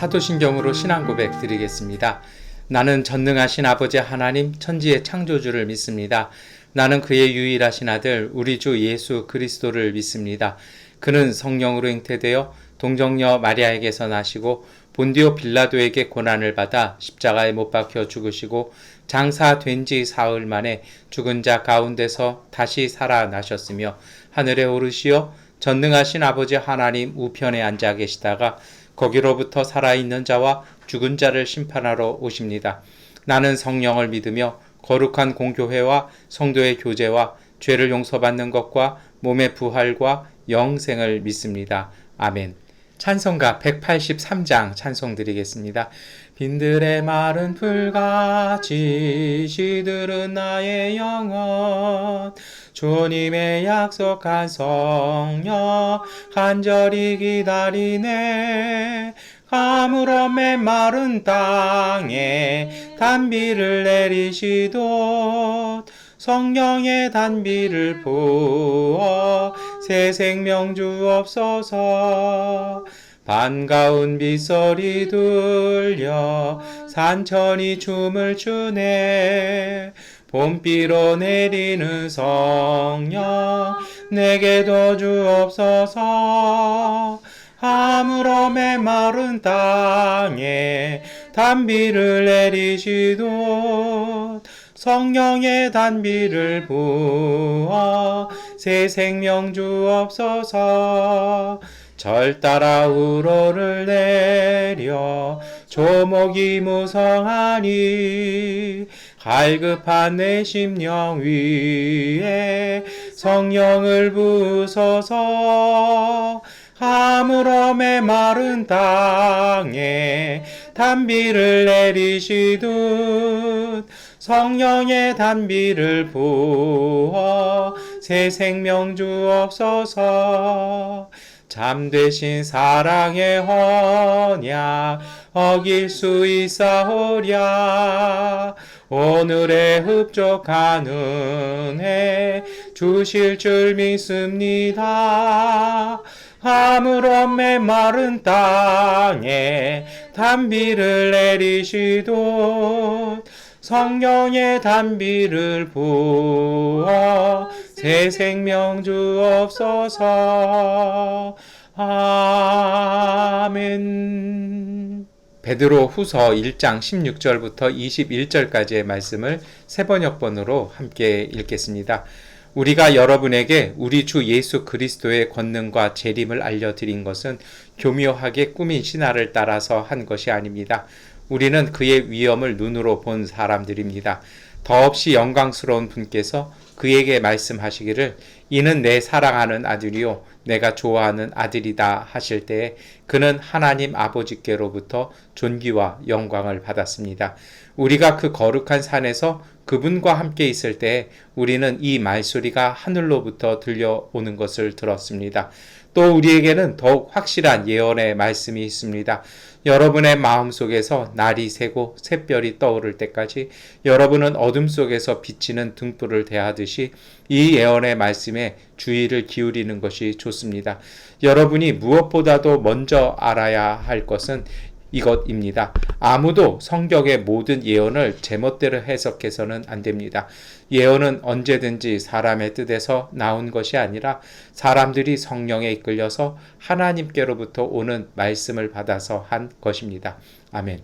사도신경으로 신앙 고백 드리겠습니다. 나는 전능하신 아버지 하나님 천지의 창조주를 믿습니다. 나는 그의 유일하신 아들 우리 주 예수 그리스도를 믿습니다. 그는 성령으로 잉태되어 동정녀 마리아에게서 나시고 본디오 빌라도에게 고난을 받아 십자가에 못 박혀 죽으시고 장사된 지 사흘 만에 죽은 자 가운데서 다시 살아나셨으며 하늘에 오르시어 전능하신 아버지 하나님 우편에 앉아 계시다가 거기로부터 살아있는 자와 죽은 자를 심판하러 오십니다. 나는 성령을 믿으며 거룩한 공교회와 성도의 교제와 죄를 용서받는 것과 몸의 부활과 영생을 믿습니다. 아멘. 찬송가 183장 찬송 드리겠습니다. 빈들의 마른 풀같이 시들은 나의 영혼 주님의 약속한 성령 간절히 기다리네. 가물어 메마른 땅에 단비를 내리시도 성령의 단비를 부어 새 생명 주옵소서. 반가운 빗소리 들려 산천이 춤을 추네. 봄비로 내리는 성령 내게도 주옵소서. 아무러 메마른 땅에 단비를 내리시도 성령의 단비를 부어 새 생명 주옵소서. 절 따라 우로를 내려 조목이 무성하니 갈급한 내 심령 위에 성령을 부으소서. 아무러 메마른 땅에 단비를 내리시듯 성령의 단비를 부어 새 생명 주옵소서. 잠되신 사랑의 언약 어길 수 있사오랴. 오늘의 흡족한 은혜 주실 줄 믿습니다. 아무러 메마른 땅에 단비를 내리시듯 성령의 단비를 부어 새 생명 주옵소서. 아멘. 베드로 후서 1장 16절부터 21절까지의 말씀을 세번역번으로 함께 읽겠습니다. 우리가 여러분에게 우리 주 예수 그리스도의 권능과 재림을 알려드린 것은 교묘하게 꾸민 신화를 따라서 한 것이 아닙니다. 우리는 그의 위엄을 눈으로 본 사람들입니다. 더없이 영광스러운 분께서 그에게 말씀하시기를 이는 내 사랑하는 아들이요 내가 좋아하는 아들이다 하실 때에 그는 하나님 아버지께로부터 존귀와 영광을 받았습니다. 우리가 그 거룩한 산에서 그분과 함께 있을 때에 우리는 이 말소리가 하늘로부터 들려오는 것을 들었습니다. 또 우리에게는 더욱 확실한 예언의 말씀이 있습니다. 여러분의 마음속에서 날이 새고 샛별이 떠오를 때까지 여러분은 어둠 속에서 비치는 등불을 대하듯이 이 예언의 말씀에 주의를 기울이는 것이 좋습니다. 여러분이 무엇보다도 먼저 알아야 할 것은 이것입니다. 아무도 성경의 모든 예언을 제멋대로 해석해서는 안 됩니다. 예언은 언제든지 사람의 뜻에서 나온 것이 아니라 사람들이 성령에 이끌려서 하나님께로부터 오는 말씀을 받아서 한 것입니다. 아멘.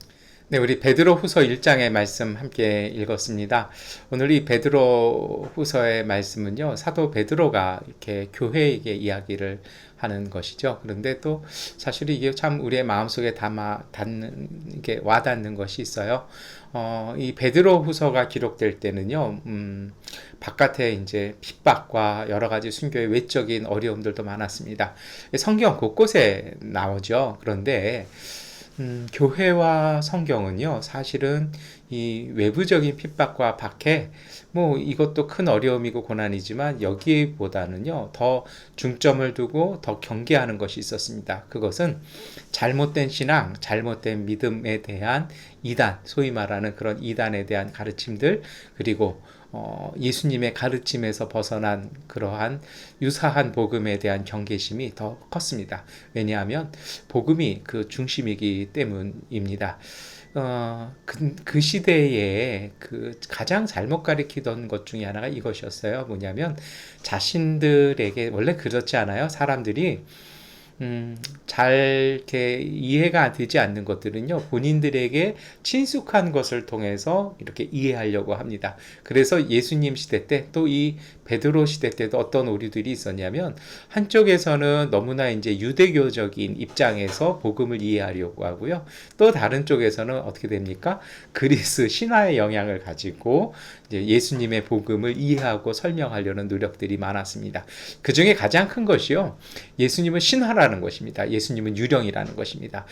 네, 우리 베드로 후서 1장의 말씀 함께 읽었습니다. 오늘 이 베드로 후서의 말씀은요, 사도 베드로가 이렇게 교회에게 이야기를 하는 것이죠. 그런데 또 사실 이게 참 우리의 마음속에 이게 와닿는 것이 있어요. 이 베드로 후서가 기록될 때는요, 바깥에 이제 핍박과 여러 가지 순교의 외적인 어려움들도 많았습니다. 성경 곳곳에 나오죠. 그런데 교회와 성경은요, 사실은 이 외부적인 핍박과 박해, 이것도 큰 어려움이고 고난이지만 여기보다는요, 더 중점을 두고 더 경계하는 것이 있었습니다. 그것은 잘못된 신앙, 잘못된 믿음에 대한 이단, 소위 말하는 그런 이단에 대한 가르침들, 그리고 예수님의 가르침에서 벗어난 그러한 유사한 복음에 대한 경계심이 더 컸습니다. 왜냐하면 복음이 그 중심이기 때문입니다. 그 시대에 그 가장 잘못 가리키던 것 중에 하나가 이것이었어요. 뭐냐면 자신들에게, 원래 그렇지 않아요? 사람들이 잘 이렇게 이해가 되지 않는 것들은요, 본인들에게 친숙한 것을 통해서 이렇게 이해하려고 합니다. 그래서 예수님 시대 때, 또 이 베드로 시대 때도 어떤 오류들이 있었냐면, 한쪽에서는 너무나 이제 유대교적인 입장에서 복음을 이해하려고 하고요. 또 다른 쪽에서는 어떻게 됩니까? 그리스 신화의 영향을 가지고 이제 예수님의 복음을 이해하고 설명하려는 노력들이 많았습니다. 그 중에 가장 큰 것이요, 예수님은 신화라는 것입니다. 예수님은 유령이라는 것입니다.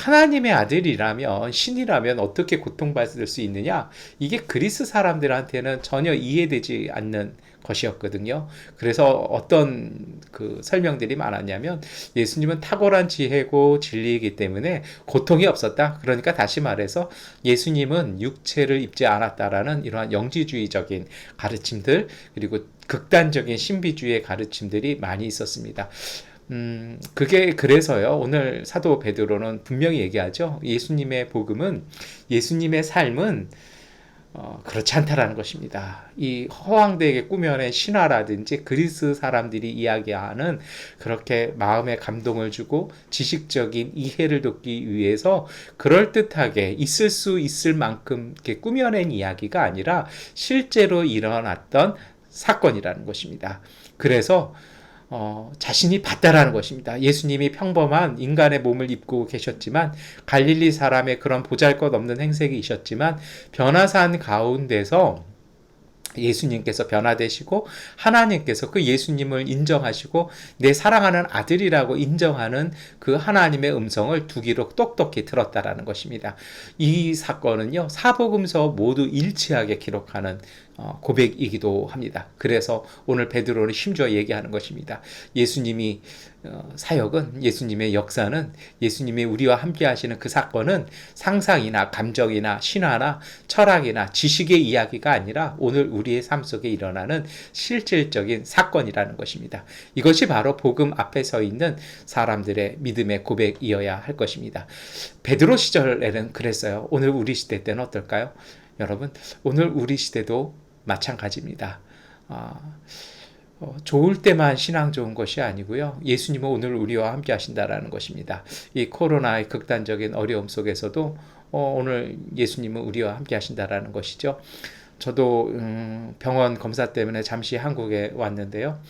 하나님의 아들이라면, 신이라면 어떻게 고통받을 수 있느냐? 이게 그리스 사람들한테는 전혀 이해되지 않는 것이었거든요. 그래서 어떤 그 설명들이 많았냐면, 예수님은 탁월한 지혜고 진리이기 때문에 고통이 없었다. 그러니까 다시 말해서 예수님은 육체를 입지 않았다라는 이러한 영지주의적인 가르침들, 그리고 극단적인 신비주의의 가르침들이 많이 있었습니다. 그게 그래서요, 오늘 사도 베드로는 분명히 얘기하죠. 예수님의 복음은, 예수님의 삶은 그렇지 않다라는 것입니다. 이 허황되게 꾸며낸 신화라든지 그리스 사람들이 이야기하는, 그렇게 마음에 감동을 주고 지식적인 이해를 돕기 위해서 그럴듯하게 있을 수 있을 만큼 이렇게 꾸며낸 이야기가 아니라 실제로 일어났던 사건이라는 것입니다. 그래서 자신이 봤다라는 것입니다. 예수님이 평범한 인간의 몸을 입고 계셨지만, 갈릴리 사람의 그런 보잘것없는 행색이셨지만, 변화산 가운데서 예수님께서 변화되시고, 하나님께서 그 예수님을 인정하시고 내 사랑하는 아들이라고 인정하는 그 하나님의 음성을 두 귀로 똑똑히 들었다라는 것입니다. 이 사건은요, 사복음서 모두 일치하게 기록하는 고백이기도 합니다. 그래서 오늘 베드로는 심지어 얘기하는 것입니다. 예수님이 사역은, 예수님의 역사는, 예수님이 우리와 함께 하시는 그 사건은 상상이나 감정이나 신화나 철학이나 지식의 이야기가 아니라 오늘 우리의 삶 속에 일어나는 실질적인 사건이라는 것입니다. 이것이 바로 복음 앞에 서 있는 사람들의 믿음의 고백이어야 할 것입니다. 베드로 시절에는 그랬어요. 오늘 우리 시대 때는 어떨까요? 여러분, 오늘 우리 시대도 마찬가지입니다. 좋을 때만 신앙 좋은 것이 아니고요, 예수님은 오늘 우리와 함께 하신다라는 것입니다. 이 코로나의 극단적인 어려움 속에서도 오늘 예수님은 우리와 함께 하신다라는 것이죠. 저도 병원 검사 때문에 잠시 한국에 왔는데요.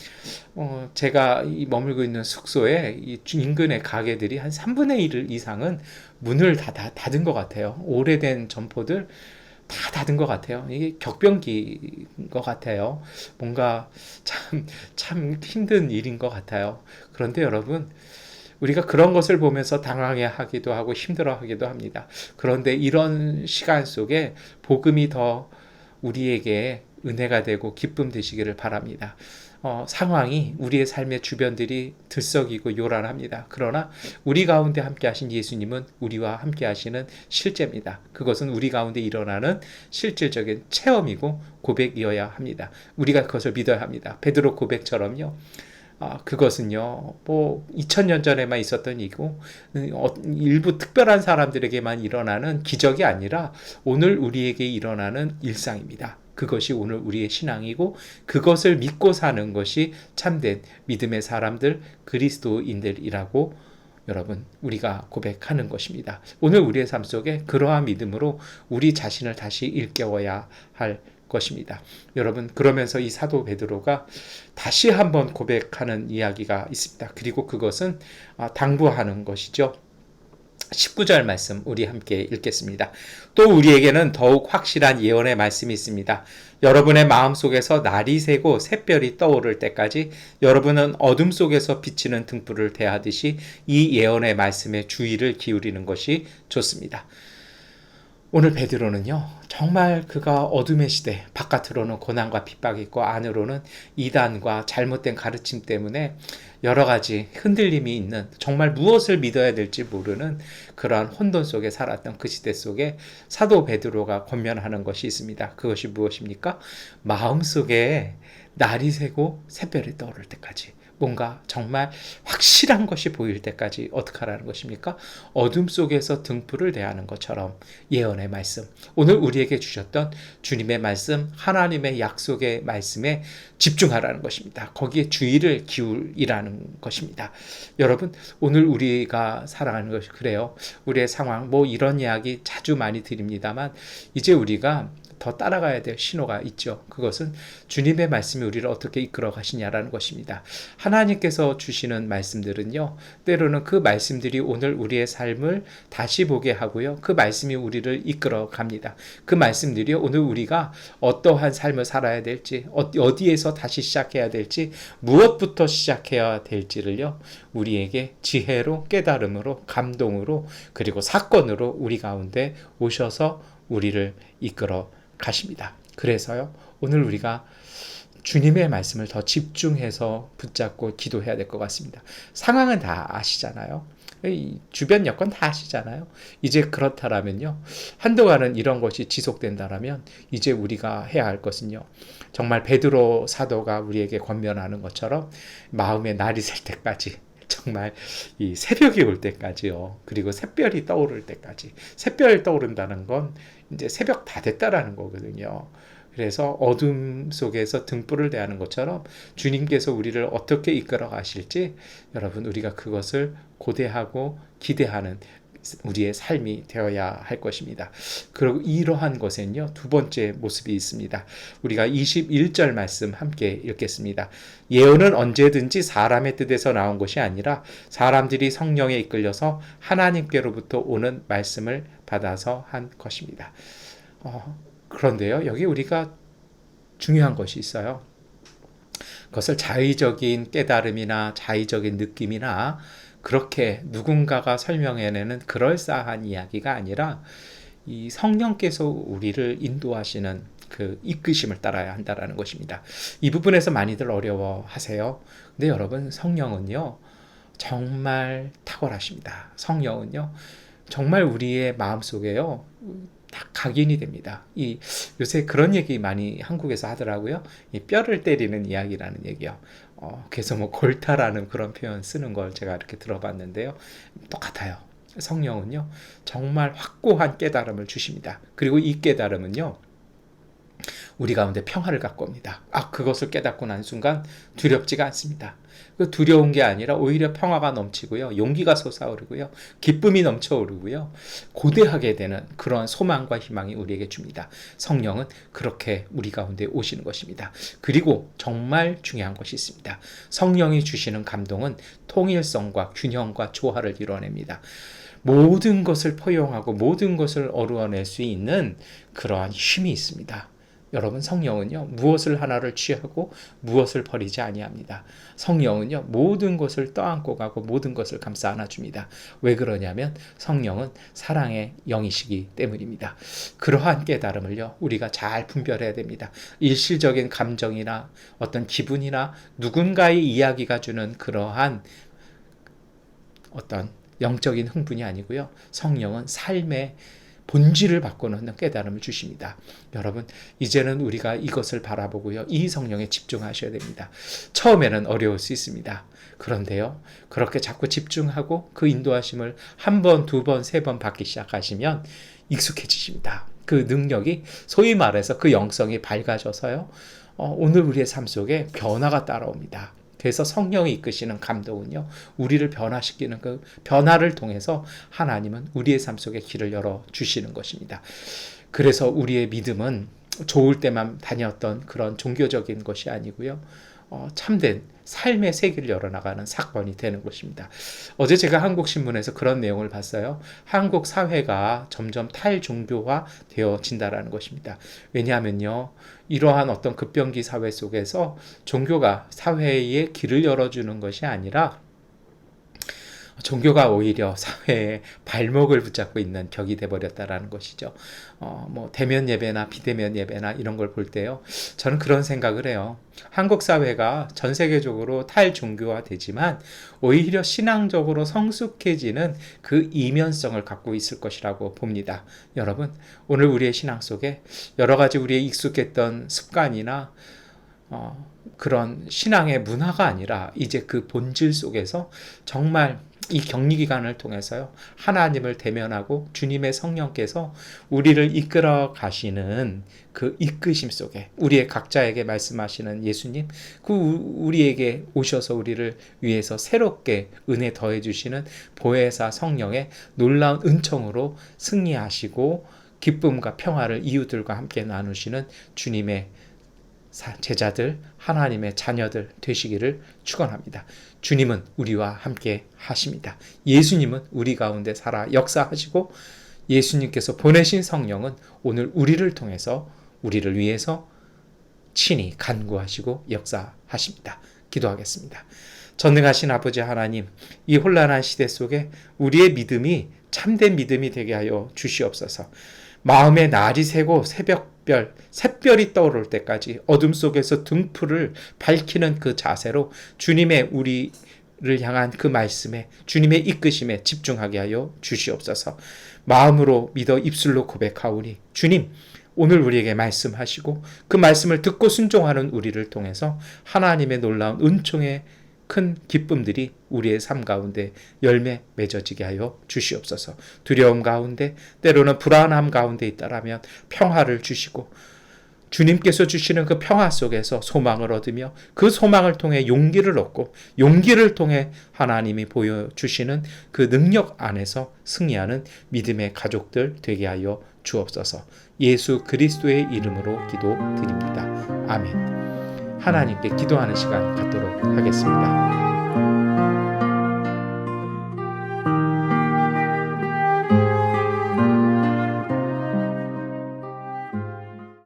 제가 머물고 있는 숙소에 이 인근의 가게들이 한 3분의 1 이상은 문을 다 닫은 것 같아요. 오래된 점포들 다 닫은 것 같아요. 이게 격변기인 것 같아요. 뭔가 참 힘든 일인 것 같아요. 그런데 여러분, 우리가 그런 것을 보면서 당황해 하기도 하고 힘들어 하기도 합니다. 그런데 이런 시간 속에 복음이 더 우리에게 은혜가 되고 기쁨 되시기를 바랍니다. 상황이, 우리의 삶의 주변들이 들썩이고 요란합니다. 그러나 우리 가운데 함께 하신 예수님은 우리와 함께 하시는 실제입니다. 그것은 우리 가운데 일어나는 실질적인 체험이고 고백이어야 합니다. 우리가 그것을 믿어야 합니다. 베드로 고백처럼요. 그것은요, 2000년 전에만 있었던 일이고, 일부 특별한 사람들에게만 일어나는 기적이 아니라 오늘 우리에게 일어나는 일상입니다. 그것이 오늘 우리의 신앙이고, 그것을 믿고 사는 것이 참된 믿음의 사람들, 그리스도인들이라고 여러분, 우리가 고백하는 것입니다. 오늘 우리의 삶 속에 그러한 믿음으로 우리 자신을 다시 일깨워야 할 것입니다. 여러분, 그러면서 이 사도 베드로가 다시 한번 고백하는 이야기가 있습니다. 그리고 그것은 당부하는 것이죠. 19절 말씀 우리 함께 읽겠습니다. 또 우리에게는 더욱 확실한 예언의 말씀이 있습니다. 여러분의 마음속에서 날이 새고 샛별이 떠오를 때까지 여러분은 어둠 속에서 비치는 등불을 대하듯이 이 예언의 말씀에 주의를 기울이는 것이 좋습니다. 오늘 베드로는요, 정말 그가 어둠의 시대, 바깥으로는 고난과 핍박이 있고 안으로는 이단과 잘못된 가르침 때문에 여러 가지 흔들림이 있는, 정말 무엇을 믿어야 될지 모르는 그러한 혼돈 속에 살았던 그 시대 속에 사도 베드로가 권면하는 것이 있습니다. 그것이 무엇입니까? 마음속에 날이 새고 새별이 떠오를 때까지, 뭔가 정말 확실한 것이 보일 때까지 어떻게 하라는 것입니까? 어둠 속에서 등불을 대하는 것처럼 예언의 말씀, 오늘 우리에게 주셨던 주님의 말씀, 하나님의 약속의 말씀에 집중하라는 것입니다. 거기에 주의를 기울이라는 것입니다. 여러분, 오늘 우리가 살아가는 것이 그래요. 우리의 상황, 뭐 이런 이야기 자주 많이 드립니다만, 이제 우리가 더 따라가야 될 신호가 있죠. 그것은 주님의 말씀이 우리를 어떻게 이끌어 가시냐라는 것입니다. 하나님께서 주시는 말씀들은요, 때로는 그 말씀들이 오늘 우리의 삶을 다시 보게 하고요, 그 말씀이 우리를 이끌어 갑니다. 그 말씀들이 오늘 우리가 어떠한 삶을 살아야 될지, 어디에서 다시 시작해야 될지, 무엇부터 시작해야 될지를요, 우리에게 지혜로, 깨달음으로, 감동으로, 그리고 사건으로 우리 가운데 오셔서 우리를 이끌어 가십니다. 그래서요, 오늘 우리가 주님의 말씀을 더 집중해서 붙잡고 기도해야 될 것 같습니다. 상황은 다 아시잖아요. 주변 여건 다 아시잖아요. 이제 그렇다라면요, 한동안은 이런 것이 지속된다라면 이제 우리가 해야 할 것은요, 정말 베드로 사도가 우리에게 권면하는 것처럼 마음의 날이 셀 때까지, 정말 이 새벽이 올 때까지요. 그리고 샛별이 떠오를 때까지. 샛별이 떠오른다는 건 이제 새벽 다 됐다라는 거거든요. 그래서 어둠 속에서 등불을 대하는 것처럼 주님께서 우리를 어떻게 이끌어 가실지, 여러분, 우리가 그것을 고대하고 기대하는 우리의 삶이 되어야 할 것입니다. 그리고 이러한 것엔요, 두 번째 모습이 있습니다. 우리가 21절 말씀 함께 읽겠습니다. 예언은 언제든지 사람의 뜻에서 나온 것이 아니라 사람들이 성령에 이끌려서 하나님께로부터 오는 말씀을 받아서 한 것입니다. 그런데요, 여기 우리가 중요한 것이 있어요. 그것을 자의적인 깨달음이나 자의적인 느낌이나 그렇게 누군가가 설명해내는 그럴싸한 이야기가 아니라 이 성령께서 우리를 인도하시는 그 이끄심을 따라야 한다는 것입니다. 이 부분에서 많이들 어려워하세요. 근데 여러분, 성령은요, 정말 탁월하십니다. 성령은요, 정말 우리의 마음속에요, 다 각인이 됩니다. 요새 그런 얘기 많이 한국에서 하더라고요. 이 뼈를 때리는 이야기라는 얘기요. 그래서 뭐 골타라는 그런 표현 쓰는 걸 제가 이렇게 들어봤는데요. 똑같아요. 성령은요, 정말 확고한 깨달음을 주십니다. 그리고 이 깨달음은요, 우리 가운데 평화를 갖고 옵니다. 그것을 깨닫고 난 순간 두렵지가 않습니다. 그 두려운 게 아니라 오히려 평화가 넘치고요, 용기가 솟아오르고요, 기쁨이 넘쳐오르고요, 고대하게 되는 그런 소망과 희망이 우리에게 줍니다. 성령은 그렇게 우리 가운데 오시는 것입니다. 그리고 정말 중요한 것이 있습니다. 성령이 주시는 감동은 통일성과 균형과 조화를 이뤄냅니다. 모든 것을 포용하고 모든 것을 어루어낼 수 있는 그러한 힘이 있습니다. 여러분, 성령은요, 무엇을 하나를 취하고 무엇을 버리지 아니합니다. 성령은요, 모든 것을 떠안고 가고 모든 것을 감싸 안아줍니다. 왜 그러냐면 성령은 사랑의 영이시기 때문입니다. 그러한 깨달음을요, 우리가 잘 분별해야 됩니다. 일시적인 감정이나 어떤 기분이나 누군가의 이야기가 주는 그러한 어떤 영적인 흥분이 아니고요, 성령은 삶의 본질을 바꿔놓는 깨달음을 주십니다. 여러분, 이제는 우리가 이것을 바라보고요, 이 성령에 집중하셔야 됩니다. 처음에는 어려울 수 있습니다. 그런데요, 그렇게 자꾸 집중하고 그 인도하심을 한 번, 두 번, 세 번 받기 시작하시면 익숙해지십니다. 그 능력이, 소위 말해서 그 영성이 밝아져서요, 오늘 우리의 삶 속에 변화가 따라옵니다. 그래서 성령이 이끄시는 감동은요, 우리를 변화시키는 그 변화를 통해서 하나님은 우리의 삶 속에 길을 열어주시는 것입니다. 그래서 우리의 믿음은 좋을 때만 다녔던 그런 종교적인 것이 아니고요, 참된 삶의 세계를 열어나가는 사건이 되는 것입니다. 어제 제가 한국신문에서 그런 내용을 봤어요. 한국 사회가 점점 탈종교화 되어진다라는 것입니다. 왜냐하면요, 이러한 어떤 급변기 사회 속에서 종교가 사회에 길을 열어주는 것이 아니라 종교가 오히려 사회에 발목을 붙잡고 있는 격이 돼버렸다라는 것이죠. 뭐 대면 예배나 비대면 예배나 이런 걸 볼 때요, 저는 그런 생각을 해요. 한국 사회가 전 세계적으로 탈종교화되지만 오히려 신앙적으로 성숙해지는 그 이면성을 갖고 있을 것이라고 봅니다. 여러분, 오늘 우리의 신앙 속에 여러 가지 우리의 익숙했던 습관이나 그런 신앙의 문화가 아니라 이제 그 본질 속에서 정말 이 격리 기간을 통해서요, 하나님을 대면하고 주님의 성령께서 우리를 이끌어 가시는 그 이끄심 속에 우리의 각자에게 말씀하시는 예수님, 그 우리에게 오셔서 우리를 위해서 새롭게 은혜 더해 주시는 보혜사 성령의 놀라운 은총으로 승리하시고 기쁨과 평화를 이웃들과 함께 나누시는 주님의 제자들, 하나님의 자녀들 되시기를 축원합니다. 주님은 우리와 함께 하십니다. 예수님은 우리 가운데 살아 역사하시고 예수님께서 보내신 성령은 오늘 우리를 통해서 우리를 위해서 친히 간구하시고 역사하십니다. 기도하겠습니다. 전능하신 아버지 하나님, 이 혼란한 시대 속에 우리의 믿음이 참된 믿음이 되게 하여 주시옵소서. 마음의 날이 새고 샛별이 떠오를 때까지 어둠 속에서 등불을 밝히는 그 자세로 주님의 우리를 향한 그 말씀에, 주님의 이끄심에 집중하게 하여 주시옵소서. 마음으로 믿어 입술로 고백하오니 주님, 오늘 우리에게 말씀하시고 그 말씀을 듣고 순종하는 우리를 통해서 하나님의 놀라운 은총의 큰 기쁨들이 우리의 삶 가운데 열매 맺어지게 하여 주시옵소서. 두려움 가운데, 때로는 불안함 가운데 있다라면 평화를 주시고 주님께서 주시는 그 평화 속에서 소망을 얻으며 그 소망을 통해 용기를 얻고 용기를 통해 하나님이 보여주시는 그 능력 안에서 승리하는 믿음의 가족들 되게 하여 주옵소서. 예수 그리스도의 이름으로 기도드립니다. 아멘. 하나님께 기도하는 시간 갖도록 하겠습니다.